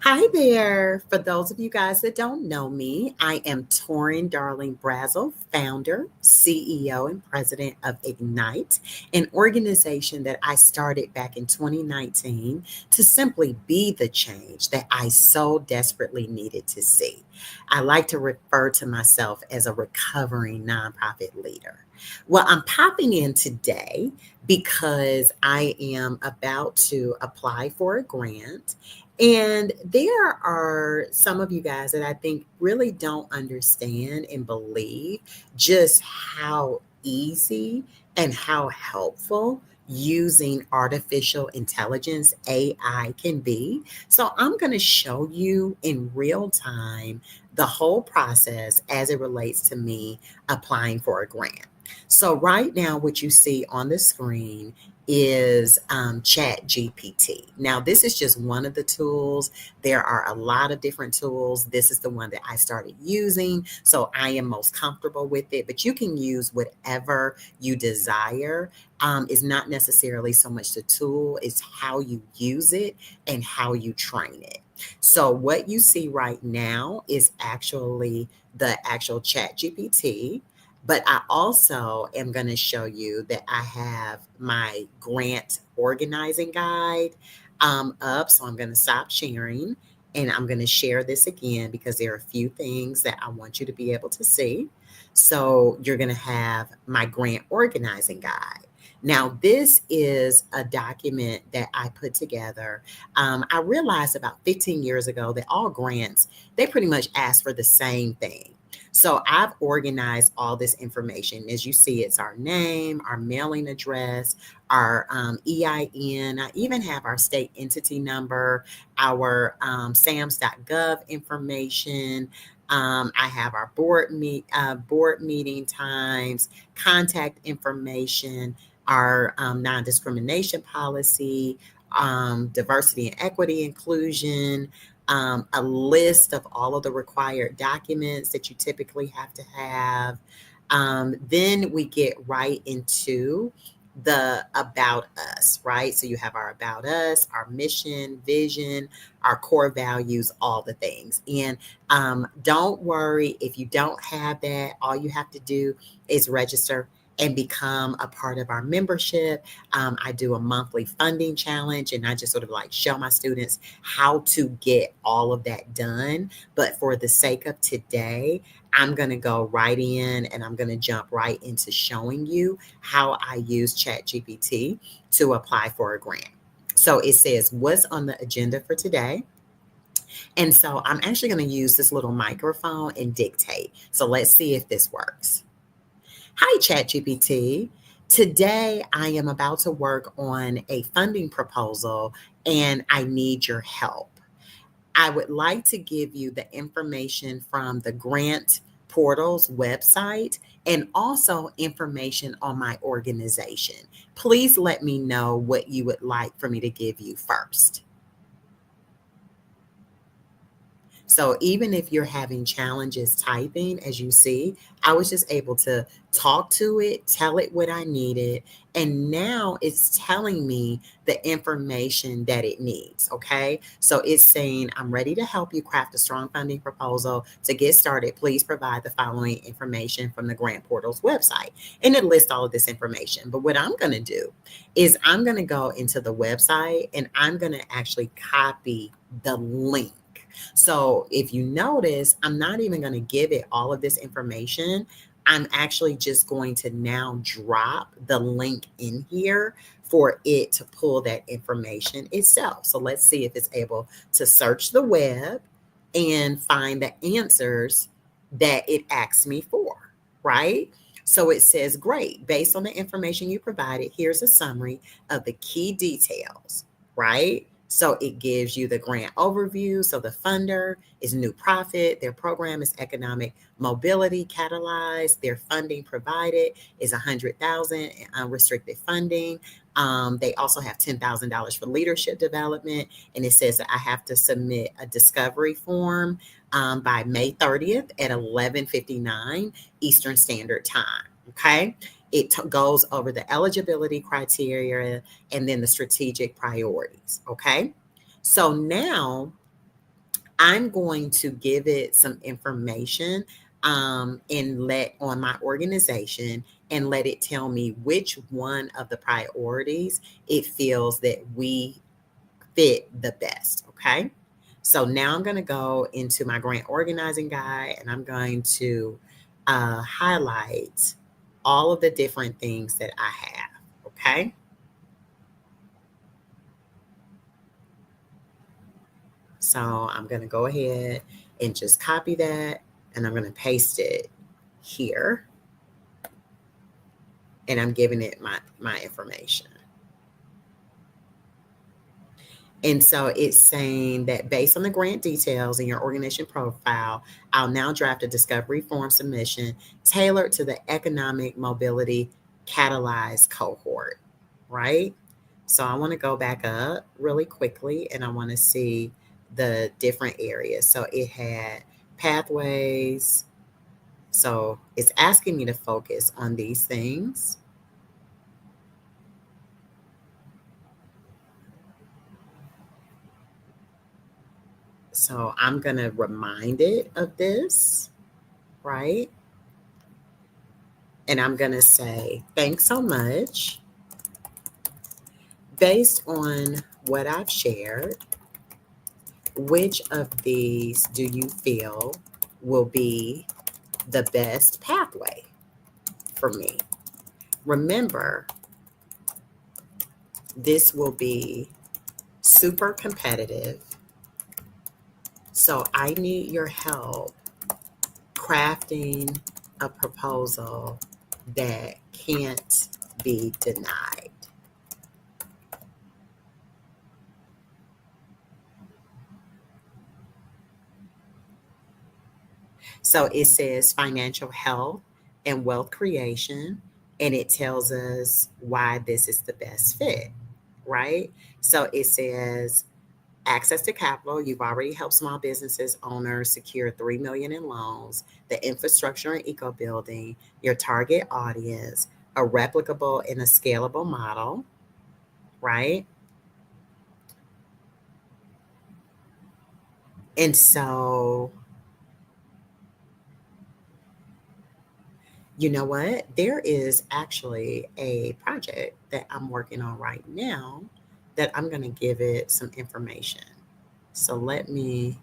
Hi there. For those of you guys that don't know me, I am Torin Darling Brazel, founder, CEO, and president of Ignite, an organization that I started back in 2019 to simply be the change that I so desperately needed to see. I like to refer to myself as a recovering nonprofit leader. Well, I'm popping in today because I am about to apply for a grant, and there are some of you guys that I think really don't understand and believe just how easy and how helpful using artificial intelligence AI can be. So I'm going to show you in real time the whole process as it relates to me applying for a grant. So right now, what you see on the screen is Chat GPT. Now, this is just one of the tools. There are a lot of different tools. This is the one that I started using, so I am most comfortable with it. But you can use whatever you desire. It's not necessarily so much the tool, it's how you use it and how you train it. So, what you see right now is actually the actual Chat GPT. But I also am going to show you that I have my grant organizing guide up. So I'm going to stop sharing and I'm going to share this again because there are a few things that I want you to be able to see. So you're going to have my grant organizing guide. Now, this is a document that I put together. I realized about 15 years ago that all grants, they pretty much ask for the same thing. So I've organized all this information. As you see, it's our name, our mailing address, our EIN. I even have our state entity number, our SAMS.gov information. I have our board meeting times, contact information, our non-discrimination policy, diversity and equity inclusion, a list of all of the required documents that you typically have to have. Then we get right into the about us, right? So you have our about us, our mission, vision, our core values, all the things. And don't worry if you don't have that. All you have to do is register and become a part of our membership. I do a monthly funding challenge and I just sort of like show my students how to get all of that done. But for the sake of today, I'm going to go right in and I'm going to jump right into showing you how I use ChatGPT to apply for a grant. So it says, what's on the agenda for today? And so I'm actually going to use this little microphone and dictate. So let's see if this works. Hi, ChatGPT. Today, I am about to work on a funding proposal and I need your help. I would like to give you the information from the grant portal's website and also information on my organization. Please let me know what you would like for me to give you first. So even if you're having challenges typing, as you see, I was just able to talk to it, tell it what I needed, and now it's telling me the information that it needs. Okay. So it's saying, I'm ready to help you craft a strong funding proposal. To get started, please provide the following information from the grant portal's website. And it lists all of this information. But what I'm going to do is I'm going to go into the website and I'm going to actually copy the link. So if you notice, I'm not even going to give it all of this information. I'm actually just going to now drop the link in here for it to pull that information itself. So let's see if it's able to search the web and find the answers that it asked me for, right? So it says, great, based on the information you provided, here's a summary of the key details, right? So it gives you the grant overview. So the funder is New Profit. Their program is Economic Mobility Catalyzed. Their funding provided is 100,000 in unrestricted funding. They also have $10,000 for leadership development. And it says that I have to submit a discovery form by May 30th at 11:59 Eastern Standard Time. Okay. Goes over the eligibility criteria and then the strategic priorities. Okay. So now I'm going to give it some information and let on my organization and let it tell me which one of the priorities it feels that we fit the best. Okay. So now I'm going to go into my grant organizing guide and I'm going to highlight all of the different things that I have. Okay. So I'm going to go ahead and just copy that and I'm going to paste it here. And I'm giving it my information. And so it's saying that based on the grant details in your organization profile, I'll now draft a discovery form submission tailored to the economic mobility catalyzed cohort, right? So I want to go back up really quickly and I want to see the different areas. So it had pathways. So it's asking me to focus on these things. So I'm going to remind it of this, right? And I'm going to say, thanks so much. Based on what I've shared, which of these do you feel will be the best pathway for me? Remember, this will be super competitive. So I need your help crafting a proposal that can't be denied. So it says financial health and wealth creation, and it tells us why this is the best fit, right? So it says access to capital. You've already helped small businesses owners secure 3 million in loans, the infrastructure and eco building, your target audience, a replicable and a scalable model, right? And so, you know what? There is actually a project that I'm working on right now that I'm going to give it some information. So let me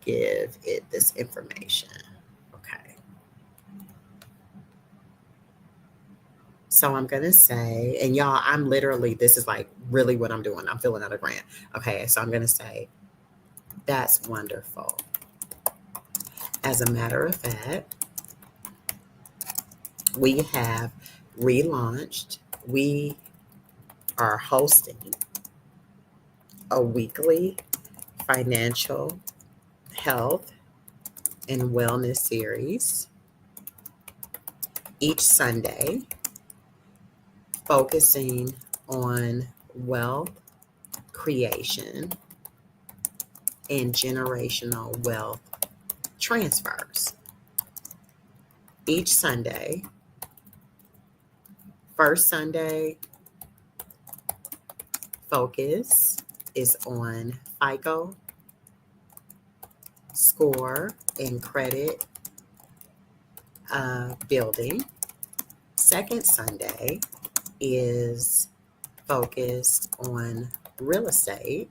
give it this information. Okay. So I'm going to say, and y'all, I'm literally, this is like really what I'm doing. I'm filling out a grant. Okay. So I'm going to say, that's wonderful. As a matter of fact, we have relaunched, we are hosting a weekly financial health and wellness series each Sunday, focusing on wealth creation and generational wealth transfers. Each Sunday, first Sunday focus is on FICO score and credit building. Second Sunday is focused on real estate,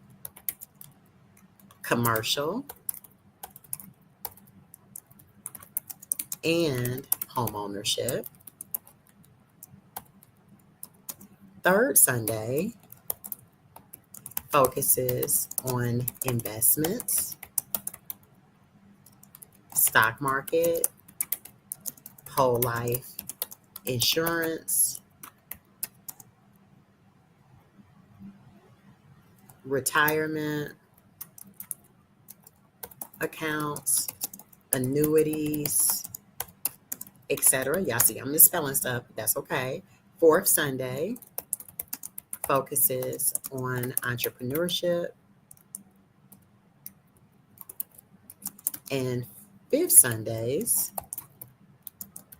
commercial, and home ownership. Third Sunday focuses on investments, stock market, whole life insurance, retirement accounts, annuities, etc. Y'all see, I'm misspelling stuff. That's okay. Fourth Sunday focuses on entrepreneurship. And fifth Sundays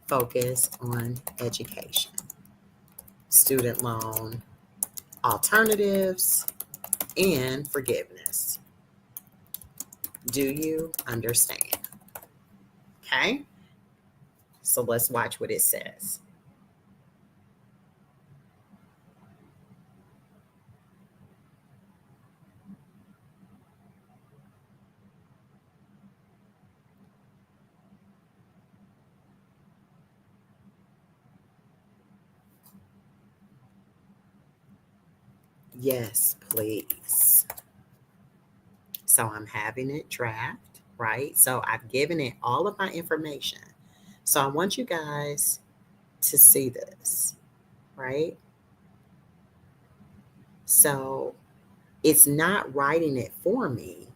focus on education, student loan alternatives, and forgiveness. Do you understand? Okay, so let's watch what it says. Yes, please. So I'm having it draft, right? So I've given it all of my information. So I want you guys to see this, right? So it's not writing it for me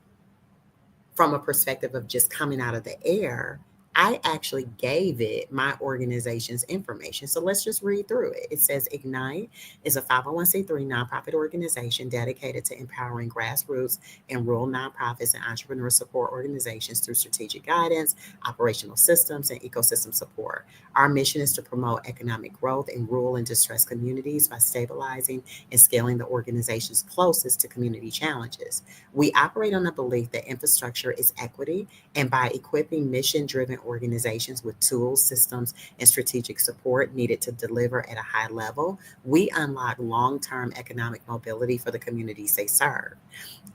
from a perspective of just coming out of the air. I actually gave it my organization's information. So let's just read through it. It says Ignite is a 501c3 nonprofit organization dedicated to empowering grassroots and rural nonprofits and entrepreneur support organizations through strategic guidance, operational systems, and ecosystem support. Our mission is to promote economic growth in rural and distressed communities by stabilizing and scaling the organizations closest to community challenges. We operate on the belief that infrastructure is equity, and by equipping mission driven organizations with tools, systems, and strategic support needed to deliver at a high level, we unlock long term economic mobility for the communities they serve.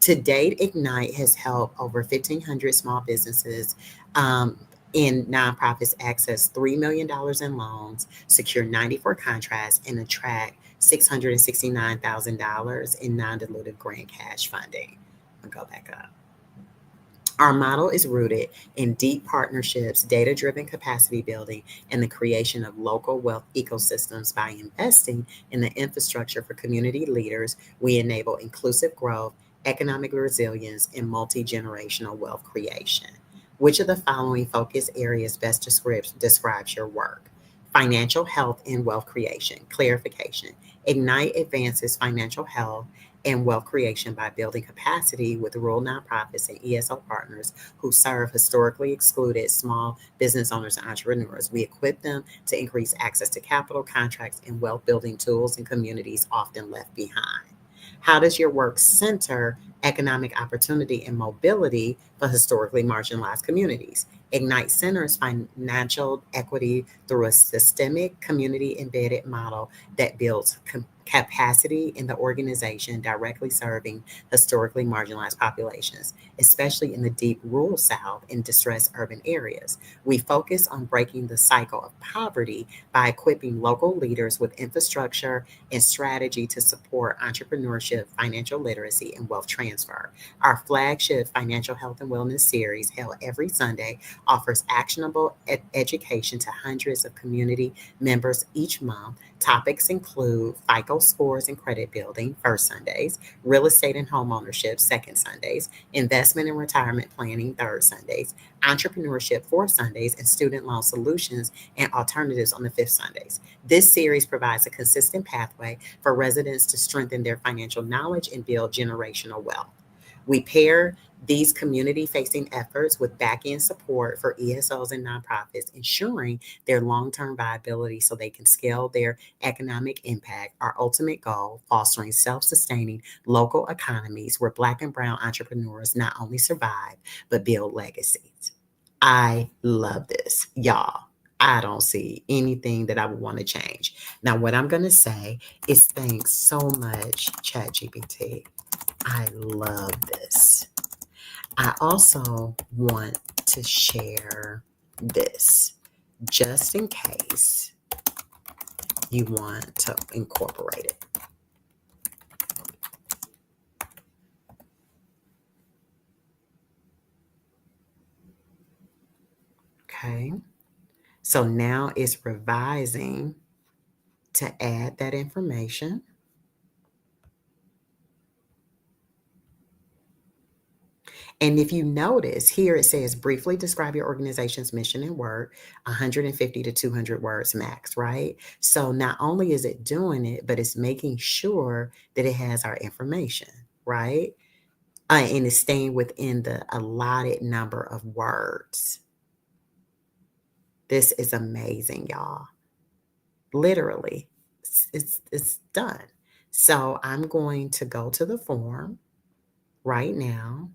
To date, Ignite has helped over 1,500 small businesses. In nonprofits access $3 million dollars in loans, secure 94 contracts, and attract $669,000 in non dilutive grant cash funding. I'll go back up. Our model is rooted in deep partnerships, data driven capacity building, and the creation of local wealth ecosystems. By investing in the infrastructure for community leaders, we enable inclusive growth, economic resilience, and multi generational wealth creation. Which of the following focus areas best describes your work? Financial health and wealth creation. Clarification. Ignite advances financial health and wealth creation by building capacity with rural nonprofits and ESO partners who serve historically excluded small business owners and entrepreneurs. We equip them to increase access to capital, contracts, and wealth building tools in communities often left behind. How does your work center economic opportunity and mobility for historically marginalized communities? Ignite centers financial equity through a systemic, community embedded model that builds capacity in the organization directly serving historically marginalized populations, especially in the deep rural South and distressed urban areas. We focus on breaking the cycle of poverty by equipping local leaders with infrastructure and strategy to support entrepreneurship, financial literacy, and wealth transfer. Our flagship financial health and wellness series, held every Sunday, offers actionable education to hundreds of community members each month. Topics include FICO scores and credit building, first Sundays, real estate and home ownership, second Sundays, investment and retirement planning, third Sundays, entrepreneurship, fourth Sundays, and student loan solutions and alternatives on the fifth Sundays. This series provides a consistent pathway for residents to strengthen their financial knowledge and build generational wealth. We pair these community facing efforts with back end support for ESOs and nonprofits, ensuring their long term viability so they can scale their economic impact. Our ultimate goal, fostering self sustaining local economies where Black and Brown entrepreneurs not only survive, but build legacies. I love this, y'all. I don't see anything that I would want to change. Now, what I'm going to say is thanks so much, ChatGPT. I love this. I also want to share this just in case you want to incorporate it. Okay. So now it's revising to add that information. And if you notice here, it says briefly describe your organization's mission and work, 150 to 200 words max, right? So not only is it doing it, but it's making sure that it has our information, right? And it's staying within the allotted number of words. This is amazing, y'all. Literally, it's done. So I'm going to go to the form right now.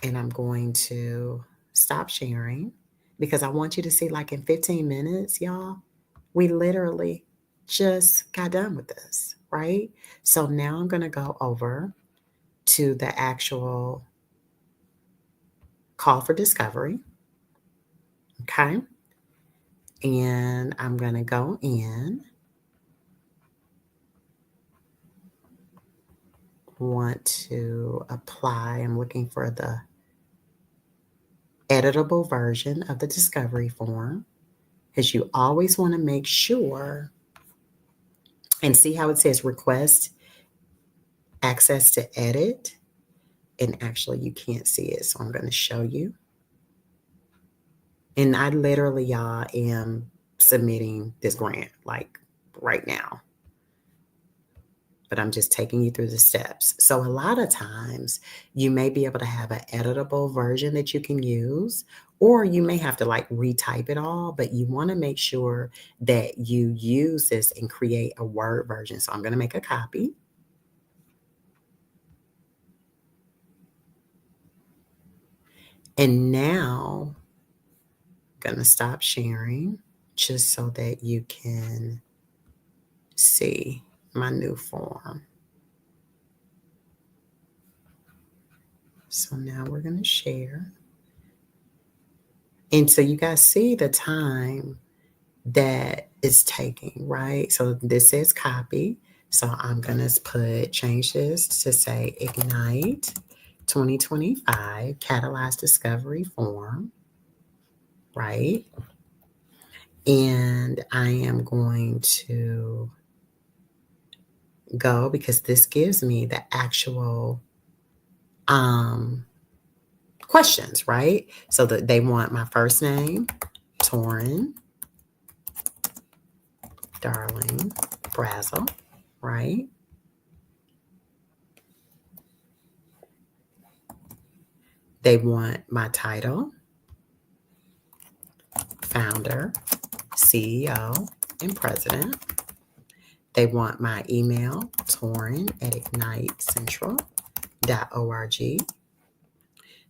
And I'm going to stop sharing because I want you to see, like, in 15 minutes, y'all, we literally just got done with this, right? So now I'm going to go over to the actual call for discovery. Okay. And I'm going to go in. Want to apply. I'm looking for the editable version of the discovery form, because you always want to make sure and see how it says request access to edit. And actually, you can't see it, so I'm going to show you. And I literally, y'all, am submitting this grant like right now. But I'm just taking you through the steps. So a lot of times you may be able to have an editable version that you can use, or you may have to like retype it all, but you want to make sure that you use this and create a Word version. So I'm going to make a copy. And now I'm going to stop sharing just so that you can see my new form. So now we're going to share. And so you guys see the time that it's taking, right? So this says copy. So I'm going to change this to say Ignite 2025 Catalyzed Discovery Form, right? And I am going to go, because this gives me the actual questions, right? So that they want my first name, Torin Darling Brazel, right? They want my title, founder, CEO, and president. They want my email, torin@ignitecentral.org.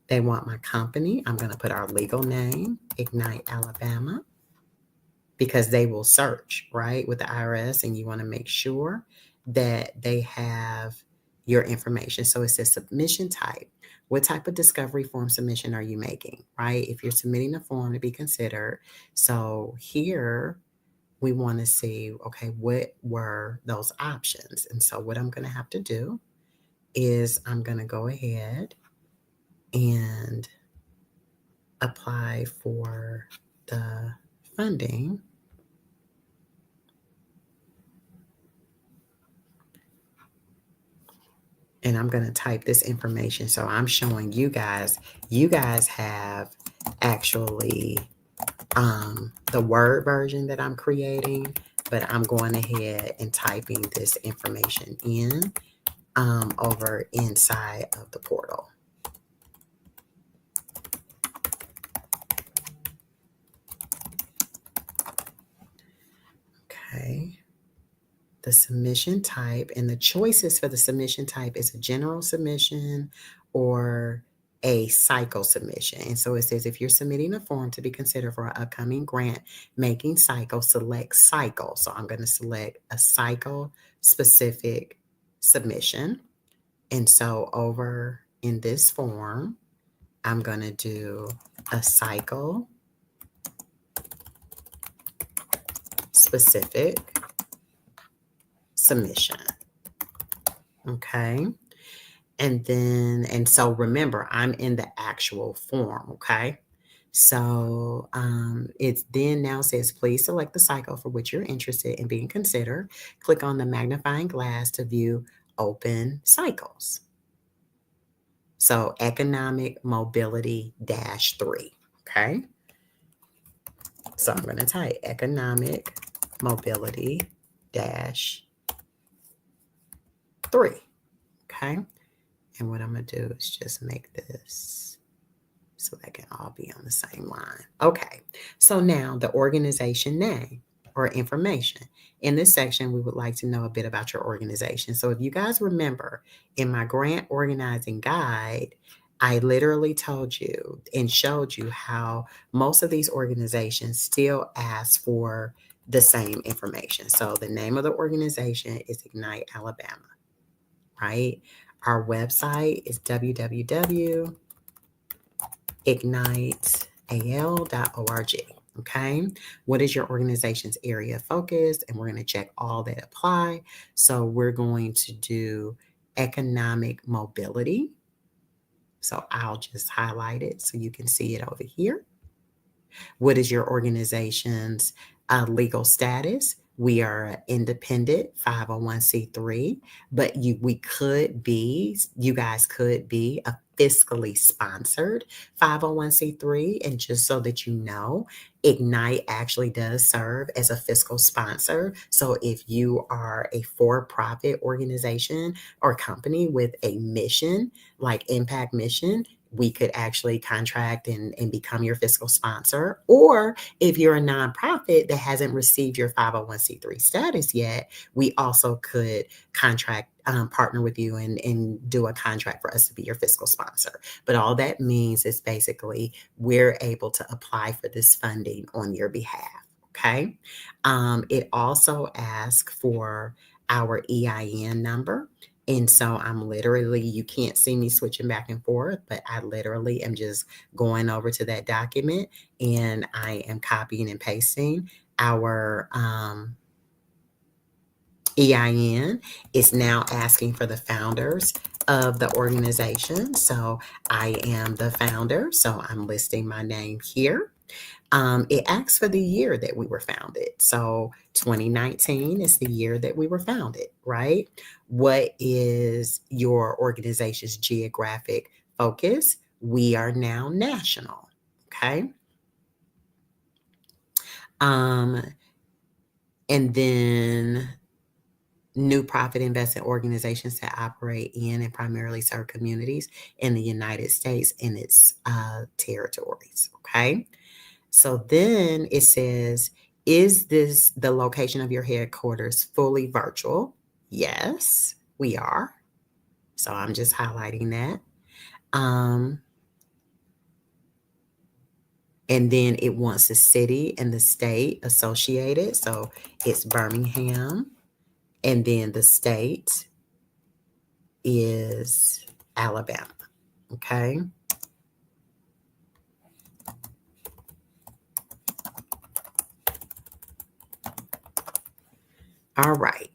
They want my company. I'm going to put our legal name, Ignite Alabama, because they will search, right, with the IRS, and you want to make sure that they have your information. So it says submission type. What type of discovery form submission are you making, right? If you're submitting a form to be considered. So here we want to see, okay, what were those options? And so what I'm going to have to do is I'm going to go ahead and apply for the funding. And I'm going to type this information. So I'm showing you guys have actually the Word version that I'm creating, but I'm going ahead and typing this information in over inside of the portal. Okay. The submission type and the choices for the submission type is a general submission or a cycle submission. And so it says if you're submitting a form to be considered for an upcoming grant making cycle, select cycle. So I'm going to select a cycle specific submission. And so over in this form, I'm going to do a cycle specific submission. Okay. And so remember, I'm in the actual form. Okay. So it's then now says, please select the cycle for which you're interested in being considered. Click on the magnifying glass to view open cycles. So economic mobility -3. Okay. So I'm going to type economic mobility -3. Okay. And what I'm going to do is just make this so they can all be on the same line. Okay. So now the organization name or information. In this section, we would like to know a bit about your organization. So if you guys remember, in my grant organizing guide, I literally told you and showed you how most of these organizations still ask for the same information. So the name of the organization is Ignite Alabama, right? Our website is www.igniteal.org. Okay. What is your organization's area of focus? And we're going to check all that apply. So we're going to do economic mobility. So I'll just highlight it so you can see it over here. What is your organization's legal status? We are an independent 501c3, but you guys could be a fiscally sponsored 501c3. And just so that you know, Ignite actually does serve as a fiscal sponsor. So if you are a for-profit organization or company with a mission, like impact mission, we could actually contract and become your fiscal sponsor. Or if you're a nonprofit that hasn't received your 501c3 status yet, we also could partner with you and do a contract for us to be your fiscal sponsor. But all that means is basically we're able to apply for this funding on your behalf. Okay. It also asks for our EIN number. And so you can't see me switching back and forth, but I literally am just going over to that document and I am copying and pasting our EIN. Is now asking for the founders of the organization. So I am the founder, so I'm listing my name here. It asks for the year that we were founded. So 2019 is the year that we were founded, right? What is your organization's geographic focus? We are now national, okay? And then new profit investment organizations that operate in and primarily serve communities in the United States and its territories, okay? So then it says, is this the location of your headquarters fully virtual? Yes, we are. So I'm just highlighting that. And then it wants the city and the state associated. So it's Birmingham. And then the state is Alabama. Okay. All right.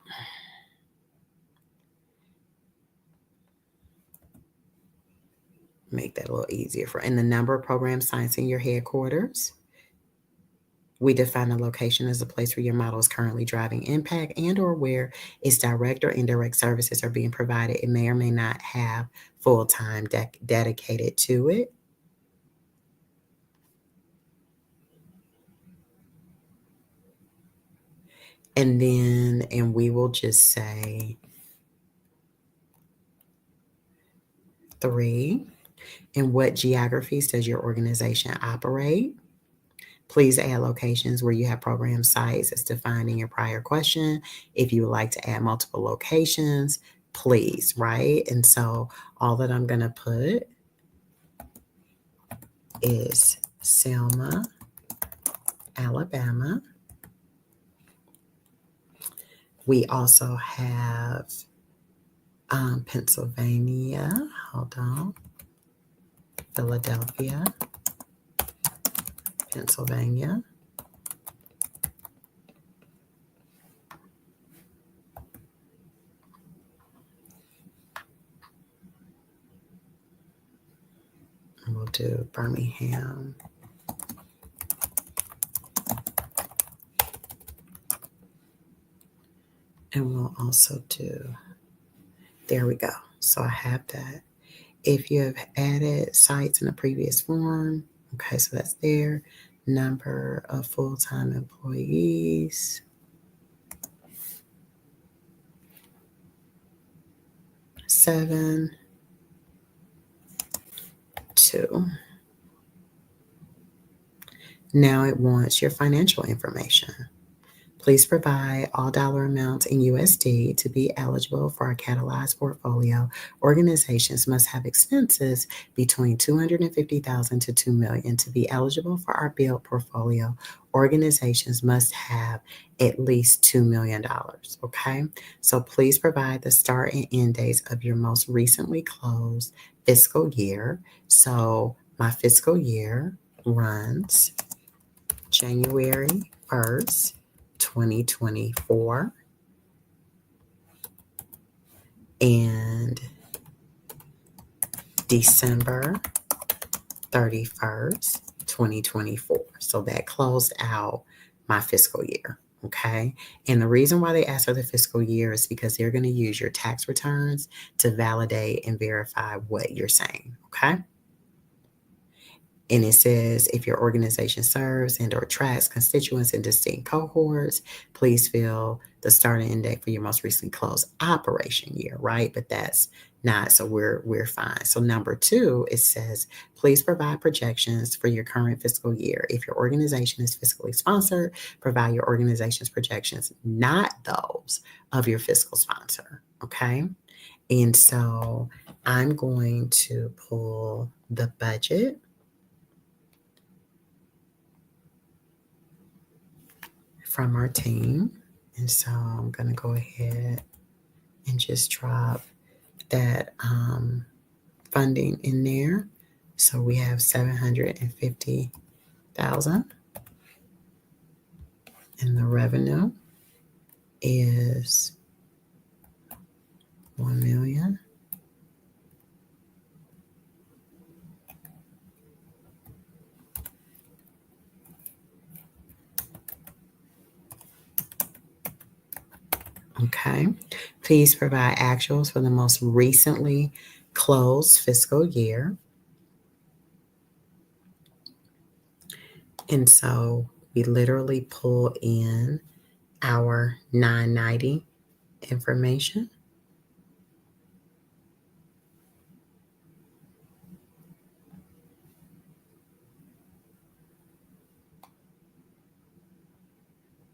Make that a little easier and the number of program sites in your headquarters. We define the location as a place where your model is currently driving impact and or where its direct or indirect services are being provided. It may or may not have full-time dedicated to it. And we will just say 3. In what geographies does your organization operate? Please add locations where you have program sites as defined in your prior question. If you would like to add multiple locations, please, right? And so all that I'm going to put is Selma, Alabama. We also have Pennsylvania. Hold on. Philadelphia, Pennsylvania. And we'll do Birmingham. And we'll also do, there we go. So I have that. If you have added sites in a previous form, okay, so that's there. Number of full-time employees. 7, 2. Now it wants your financial information. Please provide all dollar amounts in USD to be eligible for our catalyzed portfolio. Organizations must have expenses between $250,000 to $2 million to be eligible for our build portfolio. Organizations must have at least $2 million. Okay. So please provide the start and end dates of your most recently closed fiscal year. So my fiscal year runs January 1st, 2024 and December 31st, 2024. So that closed out my fiscal year. Okay. And the reason why they ask for the fiscal year is because they're going to use your tax returns to validate and verify what you're saying. Okay. And it says, if your organization serves and or tracks constituents in distinct cohorts, please fill the start and end date for your most recently closed operation year, right? But that's not, so we're fine. So number 2, it says, please provide projections for your current fiscal year. If your organization is fiscally sponsored, provide your organization's projections, not those of your fiscal sponsor, okay? And so I'm going to pull the budget from our team. And so I'm going to go ahead and just drop that funding in there. So we have $750,000 and the revenue is $1 million. Okay. Please provide actuals for the most recently closed fiscal year. And so we literally pull in our 990 information.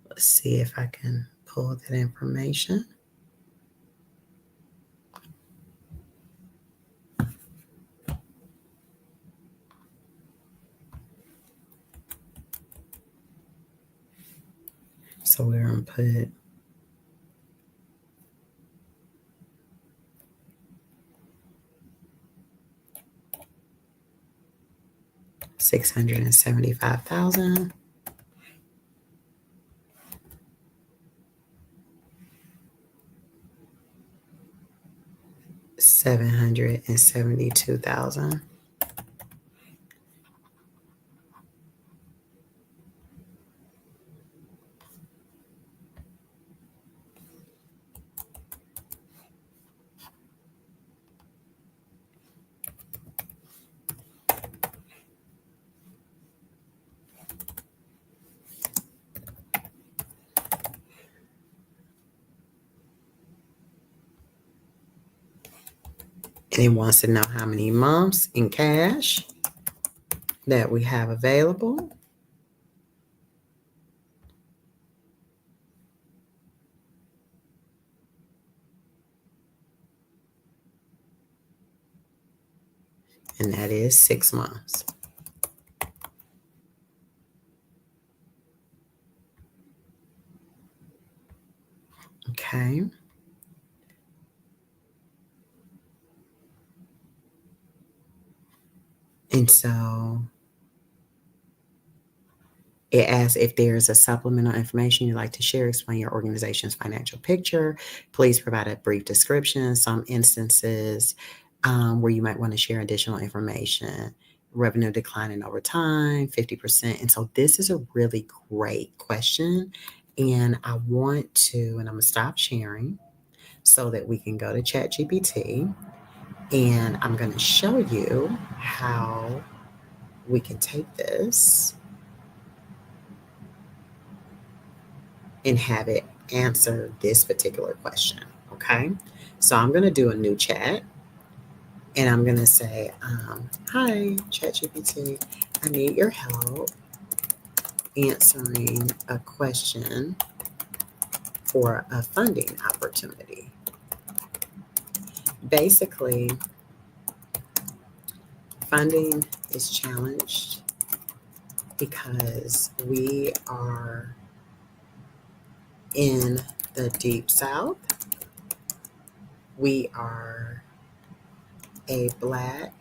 Let's see if I can pull that information. So we're going to put $675,000. $772,000. And it wants to know how many months in cash that we have available. And that is 6 months. Okay. And so it asks if there's a supplemental information you'd like to share, explain your organization's financial picture. Please provide a brief description. Some instances where you might want to share additional information. Revenue declining over time, 50%. And so this is a really great question. And I want to, and I'm going to stop sharing so that we can go to ChatGPT. And I'm going to show you how we can take this and have it answer this particular question. Okay. So I'm going to do a new chat and I'm going to say, hi, ChatGPT, I need your help answering a question for a funding opportunity. Basically, funding is challenged because we are in the Deep South. We are a Black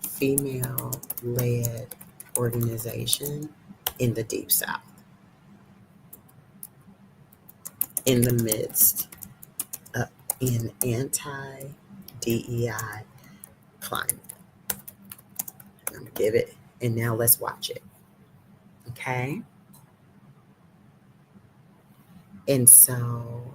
female-led organization in the Deep South, in the midst of an anti-DEI climate. I'm going to give it, and now let's watch it. Okay? And so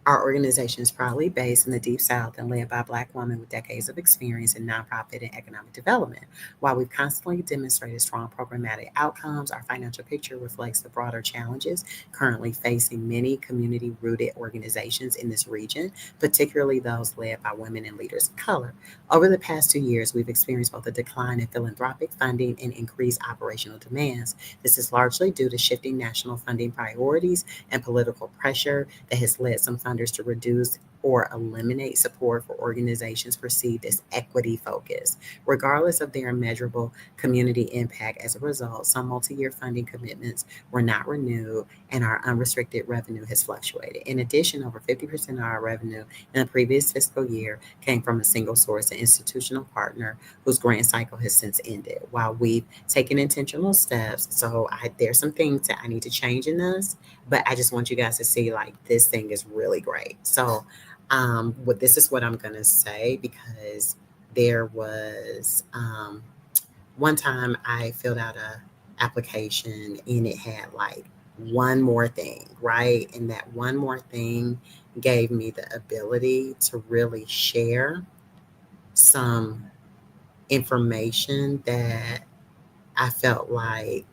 our organization is proudly based in the Deep South and led by Black women with decades of experience in nonprofit and economic development. While we've constantly demonstrated strong programmatic outcomes, our financial picture reflects the broader challenges currently facing many community-rooted organizations in this region, particularly those led by women and leaders of color. Over the past 2 years, we've experienced both a decline in philanthropic funding and increased operational demands. This is largely due to shifting national funding priorities and political pressure that has led some funders to reduce or eliminate support for organizations perceived as equity focused, regardless of their immeasurable community impact. As a result, some multi-year funding commitments were not renewed and our unrestricted revenue has fluctuated. In addition, over 50% of our revenue in the previous fiscal year came from a single source, an institutional partner whose grant cycle has since ended. While we've taken intentional steps, there's some things that I need to change in this, but I just want you guys to see like this thing is really great. So this is what I'm gonna say, because there was one time I filled out a application and it had like one more thing, right? And that one more thing gave me the ability to really share some information that I felt like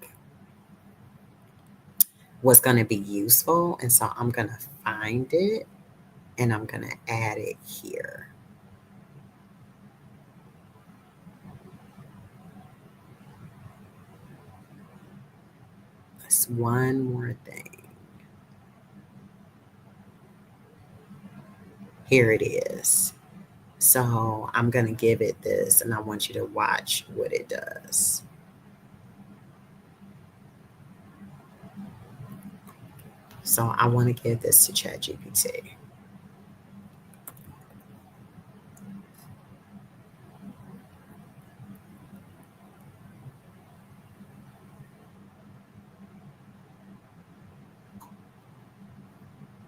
was going to be useful. And so I'm going to find it and I'm going to add it here. That's one more thing. Here it is. So I'm going to give it this and I want you to watch what it does. So I want to give this to ChatGPT.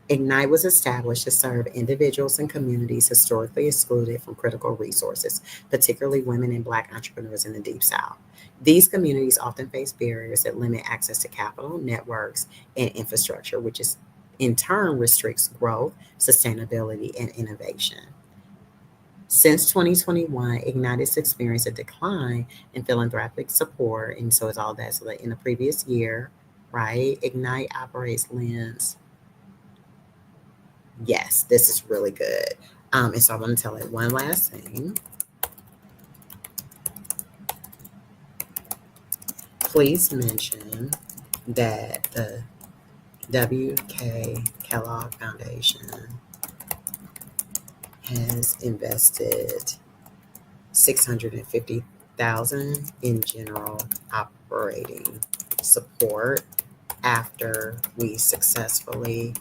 Ignite was established to serve individuals and communities historically excluded from critical resources, particularly women and Black entrepreneurs in the Deep South. These communities often face barriers that limit access to capital, networks, and infrastructure, which is in turn restricts growth, sustainability, and innovation. Since 2021, Ignite has experienced a decline in philanthropic support, and so it's all that. So, like in the previous year, right? Ignite operates lens. Yes, this is really good. And so I'm going to tell it one last thing. Please mention that the W.K. Kellogg Foundation has invested $650,000 in general operating support after we successfully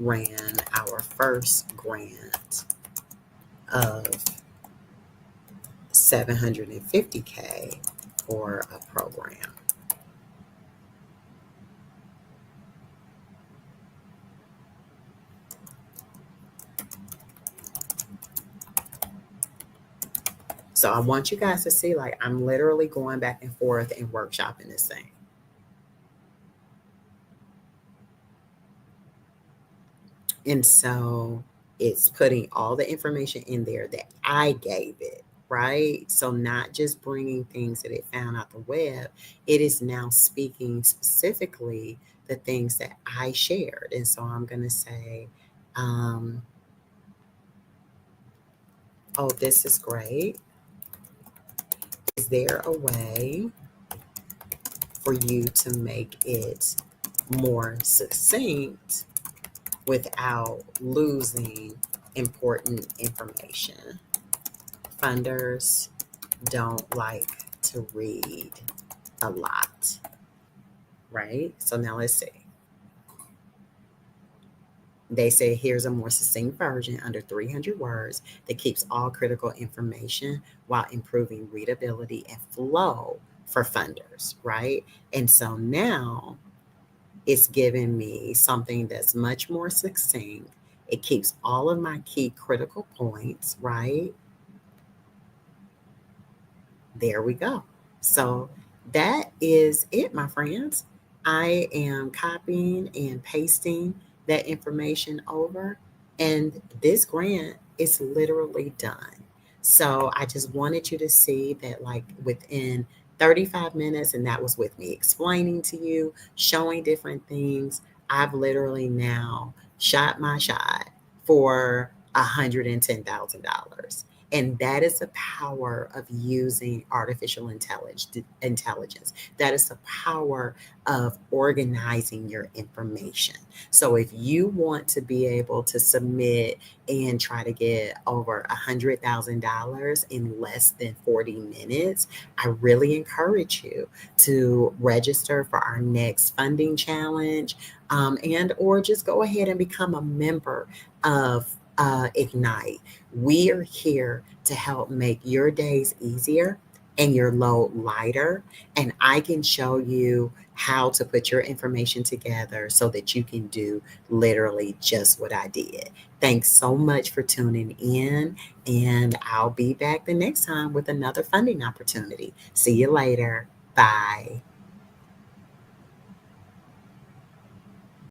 ran our first grant of $750K for a program. So I want you guys to see, like, I'm literally going back and forth and workshopping this thing. And so it's putting all the information in there that I gave it, right? So not just bringing things that it found out the web, it is now speaking specifically the things that I shared. And so I'm going to say, oh, this is great. Is there a way for you to make it more succinct without losing important information. Funders don't like to read a lot, right? So now let's see. They say here's a more succinct version under 300 words that keeps all critical information while improving readability and flow for funders, right? And so now it's giving me something that's much more succinct. It keeps all of my key critical points, right? There we go. So that is it, my friends. I am copying and pasting that information over, and this grant is literally done. So I just wanted you to see that, like, within 35 minutes, and that was with me explaining to you, showing different things, I've literally now shot my shot for $110,000. And that is the power of using artificial intelligence. That is the power of organizing your information. So if you want to be able to submit and try to get over $100,000 in less than 40 minutes, I really encourage you to register for our next funding challenge, and or just go ahead and become a member of Ignite. We are here to help make your days easier and your load lighter. And I can show you how to put your information together so that you can do literally just what I did. Thanks so much for tuning in. And I'll be back the next time with another funding opportunity. See you later. Bye.